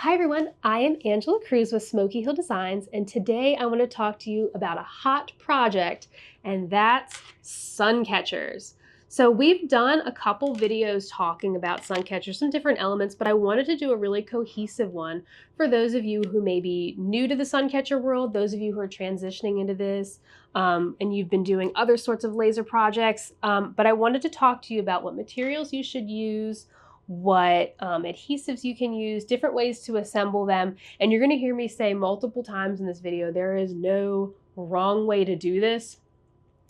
Hi everyone, I am Angela Cruz with Smokey Hill Designs, and today I want to talk to you about a hot project, and that's sun catchers. So we've done a couple videos talking about sun catchers, some different elements, but I wanted to do a really cohesive one for those of you who may be new to the sun catcher world, those of you who are transitioning into this, and you've been doing other sorts of laser projects. But I wanted to talk to you about what materials you should use, what adhesives you can use, different ways to assemble them. And you're going to hear me say multiple times in this video, there is no wrong way to do this.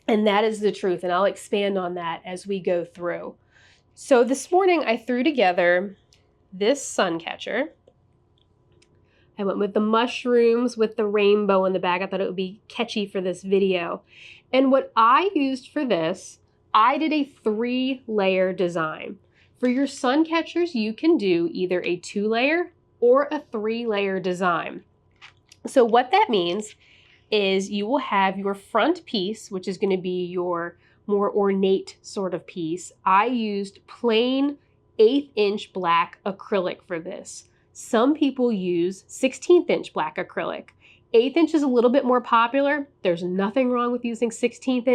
And that is the truth. And I'll expand on that as we go through. So this morning I threw together this sun catcher. I went with the mushrooms with the rainbow in the back. I thought it would be catchy for this video. And what I used for this, I did a 3-layer design. For your sun catchers, you can do either a 2-layer or a 3-layer design. So what that means is you will have your front piece, which is going to be your more ornate sort of piece. I used plain 1/8" black acrylic for this. Some people use 16" black acrylic. 1/8" is a little bit more popular. There's nothing wrong with using 16".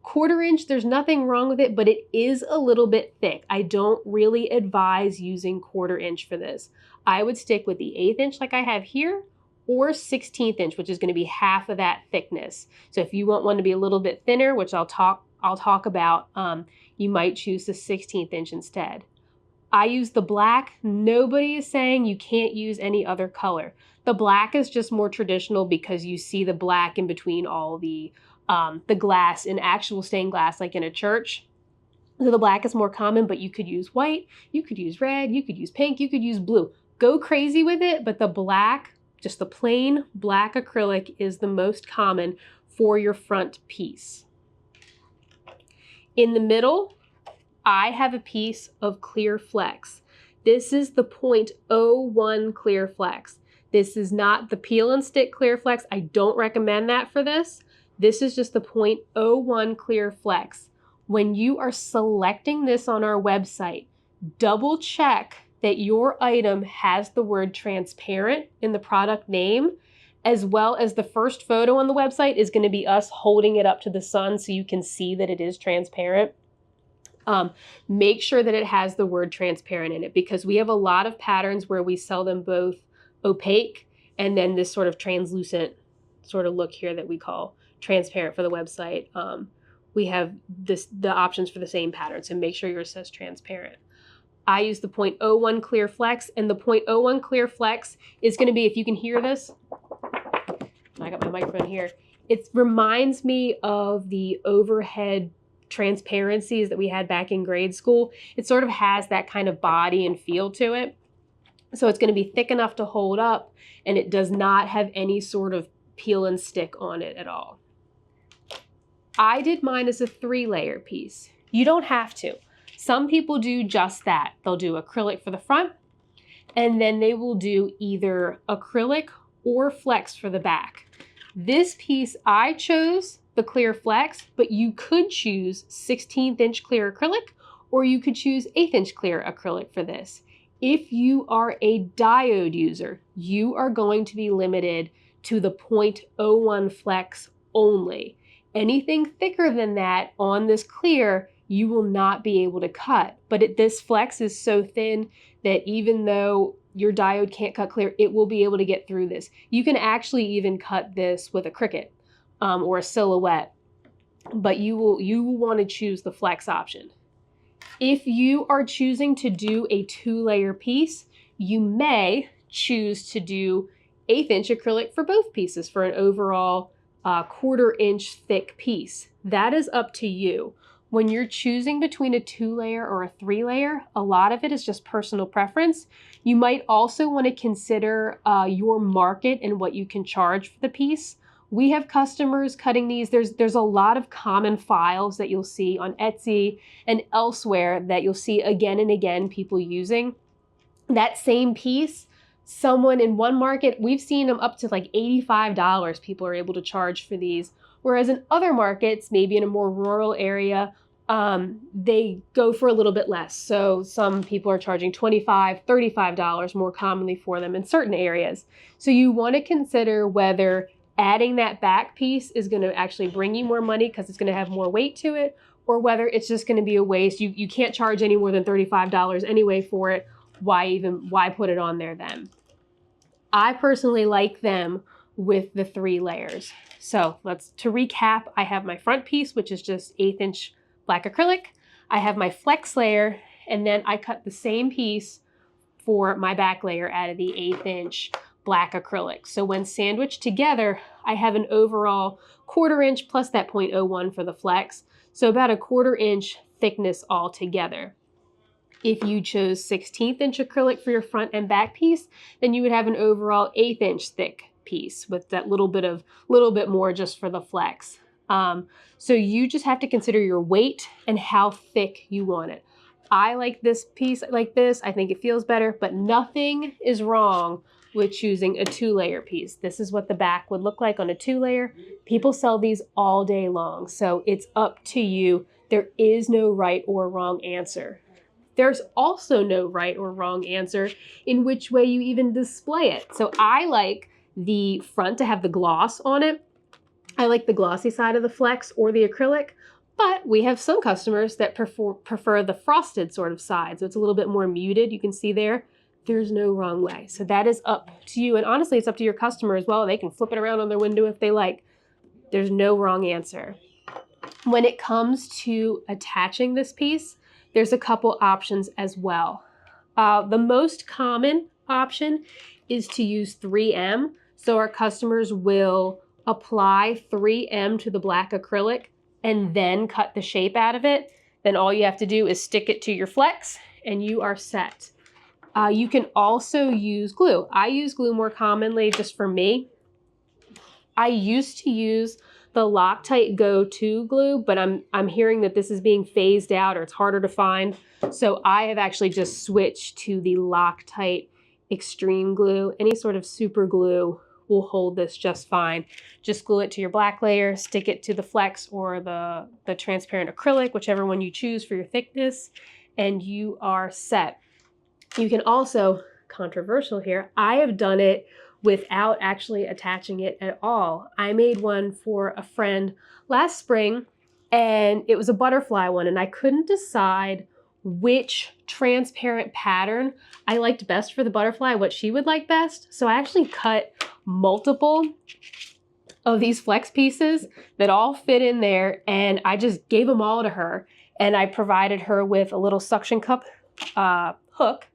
1/4", there's nothing wrong with it, but it is a little bit thick. I don't really advise using 1/4" for this. I would stick with the 1/8" like I have here, or 16", which is going to be half of that thickness. So if you want one to be a little bit thinner, which I'll talk about, you might choose the 16" instead. I use the black. Nobody is saying you can't use any other color. The black is just more traditional because you see the black in between all the glass in actual stained glass, like in a church. So the black is more common, but you could use white, you could use red, you could use pink, you could use blue. Go crazy with it, but the black, just the plain black acrylic, is the most common for your front piece. In the middle, I have a piece of clear flex. This is the .01 clear flex. This is not the peel and stick clear flex. I don't recommend that for this. This is just the .01 clear flex. When you are selecting this on our website, double check that your item has the word transparent in the product name, as well as the first photo on the website is going to be us holding it up to the sun so you can see that it is transparent. Make sure that it has the word transparent in it, because we have a lot of patterns where we sell them both opaque and then this sort of translucent sort of look here that we call transparent for the website. We have the options for the same pattern, so make sure yours says transparent. I use the .01 clear flex, and the .01 clear flex is going to be, if you can hear this, I got my microphone here, it reminds me of the overhead transparencies that we had back in grade school. It sort of has that kind of body and feel to it. So it's going to be thick enough to hold up, and it does not have any sort of peel and stick on it at all. I did mine as a 3-layer piece. You don't have to. Some people do just that. They'll do acrylic for the front, and then they will do either acrylic or flex for the back. This piece, I chose the clear flex, but you could choose 16" clear acrylic, or you could choose 1/8" clear acrylic for this. If you are a diode user, you are going to be limited to the .01 flex only. Anything thicker than that on this clear, you will not be able to cut. But this flex is so thin that even though your diode can't cut clear, it will be able to get through this. You can actually even cut this with a Cricut or a silhouette, but you will want to choose the flex option. If you are choosing to do a 2-layer piece, you may choose to do 1/8" acrylic for both pieces for an overall 1/4" thick piece. That is up to you. When you're choosing between a 2-layer or a 3-layer, a lot of it is just personal preference. You might also want to consider your market and what you can charge for the piece. We have customers cutting these. There's a lot of common files that you'll see on Etsy and elsewhere that you'll see again and again people using. That same piece, someone in one market, we've seen them up to like $85 people are able to charge for these. Whereas in other markets, maybe in a more rural area, they go for a little bit less. So some people are charging $25, $35 more commonly for them in certain areas. So you want to consider whether adding that back piece is going to actually bring you more money because it's going to have more weight to it, or whether it's just going to be a waste. You can't charge any more than $35 anyway for it. Why put it on there then? I personally like them with the 3 layers. So to recap, I have my front piece, which is just 1/8 inch black acrylic. I have my flex layer, and then I cut the same piece for my back layer out of the 1/8 inch black acrylic. So when sandwiched together, I have an overall 1/4 inch plus that 0.01 for the flex. So about a 1/4 inch thickness altogether. If you chose 1/16 inch acrylic for your front and back piece, then you would have an overall 1/8 inch thick piece with that little bit more just for the flex. So you just have to consider your weight and how thick you want it. I like this piece like this. I think it feels better, but nothing is wrong with choosing a 2-layer piece. This is what the back would look like on a 2-layer. People sell these all day long, so it's up to you. There is no right or wrong answer. There's also no right or wrong answer in which way you even display it. So I like the front to have the gloss on it. I like the glossy side of the flex or the acrylic, but we have some customers that prefer the frosted sort of side. So it's a little bit more muted. You can see there's no wrong way. So that is up to you. And honestly, it's up to your customer as well. They can flip it around on their window if they like. There's no wrong answer. When it comes to attaching this piece, there's a couple options as well. The most common option is to use 3M. So our customers will apply 3M to the black acrylic and then cut the shape out of it. Then all you have to do is stick it to your flex and you are set. You can also use glue. I use glue more commonly just for me. I used to use the Loctite Go-To glue, but I'm hearing that this is being phased out or it's harder to find. So I have actually just switched to the Loctite Extreme Glue. Any sort of super glue will hold this just fine. Just glue it to your black layer, stick it to the flex or the transparent acrylic, whichever one you choose for your thickness, and you are set. You can also, controversial here, I have done it without actually attaching it at all. I made one for a friend last spring and it was a butterfly one and I couldn't decide which transparent pattern I liked best for the butterfly, what she would like best. So I actually cut multiple of these flex pieces that all fit in there and I just gave them all to her and I provided her with a little suction cup hook.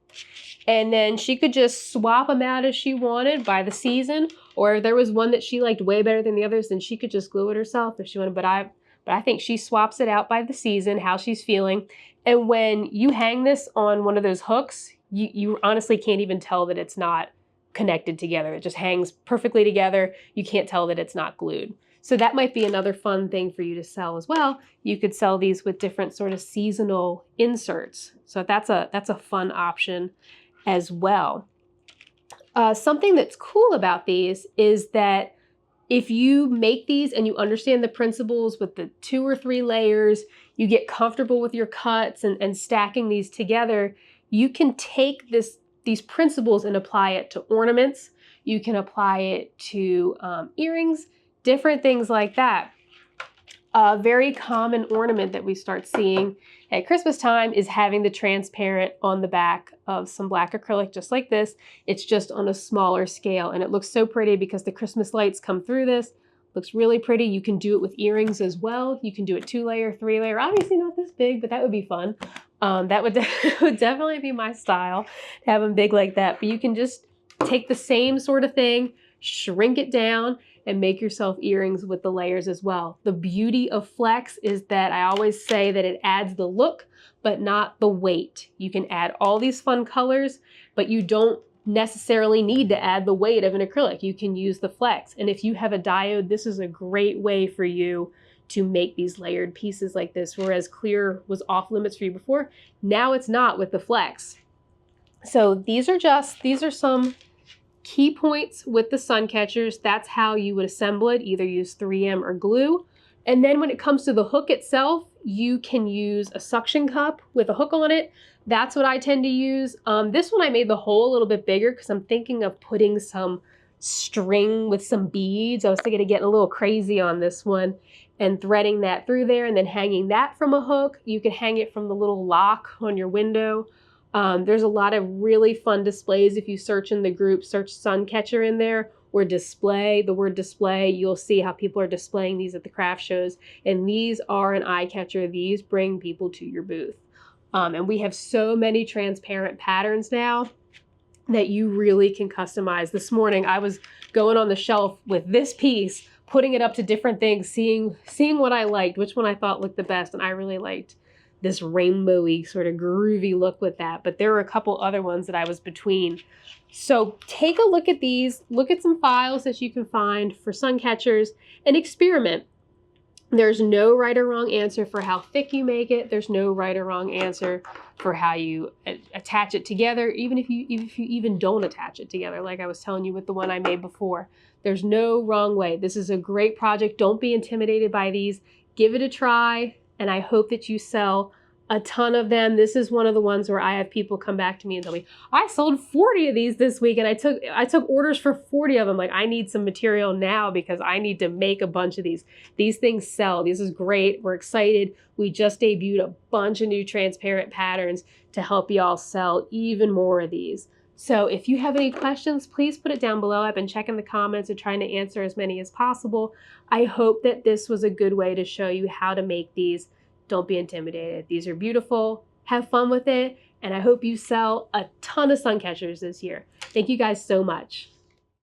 And then she could just swap them out as she wanted by the season, or if there was one that she liked way better than the others, then she could just glue it herself if she wanted. But I think she swaps it out by the season, how she's feeling. And when you hang this on one of those hooks, you honestly can't even tell that it's not connected together. It just hangs perfectly together. You can't tell that it's not glued. So that might be another fun thing for you to sell as well. You could sell these with different sort of seasonal inserts. So that's a fun option as well. Something that's cool about these is that if you make these and you understand the principles with the 2 or 3 layers, you get comfortable with your cuts and stacking these together, you can take these principles and apply it to ornaments. You can apply it to earrings, different things like that. A very common ornament that we start seeing at Christmas time is having the transparent on the back of some black acrylic just like this. It's just on a smaller scale and it looks so pretty because the Christmas lights come through this. Looks really pretty. You can do it with earrings as well. You can do it 2-layer, 3-layer, obviously not this big, but that would be fun. That would definitely be my style to have them big like that. But you can just take the same sort of thing, shrink it down, and make yourself earrings with the layers as well. The beauty of flex is that I always say that it adds the look, but not the weight. You can add all these fun colors, but you don't necessarily need to add the weight of an acrylic. You can use the flex. And if you have a diode, this is a great way for you to make these layered pieces like this, whereas clear was off limits for you before. Now it's not with the flex. So these are some key points with the sun catchers. That's how you would assemble it. Either use 3M or glue. And then when it comes to the hook itself, you can use a suction cup with a hook on it. That's what I tend to use. This one I made the hole a little bit bigger because I'm thinking of putting some string with some beads. I was thinking of getting a little crazy on this one and threading that through there and then hanging that from a hook. You can hang it from the little lock on your window. There's a lot of really fun displays. If you search in the group, search sun catcher in there or display, the word display, you'll see how people are displaying these at the craft shows. And these are an eye catcher. These bring people to your booth. And we have so many transparent patterns now that you really can customize. This morning, I was going on the shelf with this piece, putting it up to different things, seeing what I liked, which one I thought looked the best. And I really liked this rainbowy sort of groovy look with that. But there were a couple other ones that I was between. So take a look at these, look at some files that you can find for sun catchers and experiment. There's no right or wrong answer for how thick you make it. There's no right or wrong answer for how you attach it together, even if you even don't attach it together, like I was telling you with the one I made before. There's no wrong way. This is a great project. Don't be intimidated by these. Give it a try, and I hope that you sell a ton of them. This is one of the ones where I have people come back to me and tell me, I sold 40 of these this week, and I took orders for 40 of them. Like, I need some material now because I need to make a bunch of these. These things sell. This is great. We're excited. We just debuted a bunch of new transparent patterns to help y'all sell even more of these. So if you have any questions, please put it down below. I've been checking the comments and trying to answer as many as possible. I hope that this was a good way to show you how to make these. Don't be intimidated. These are beautiful. Have fun with it. And I hope you sell a ton of sun catchers this year. Thank you guys so much.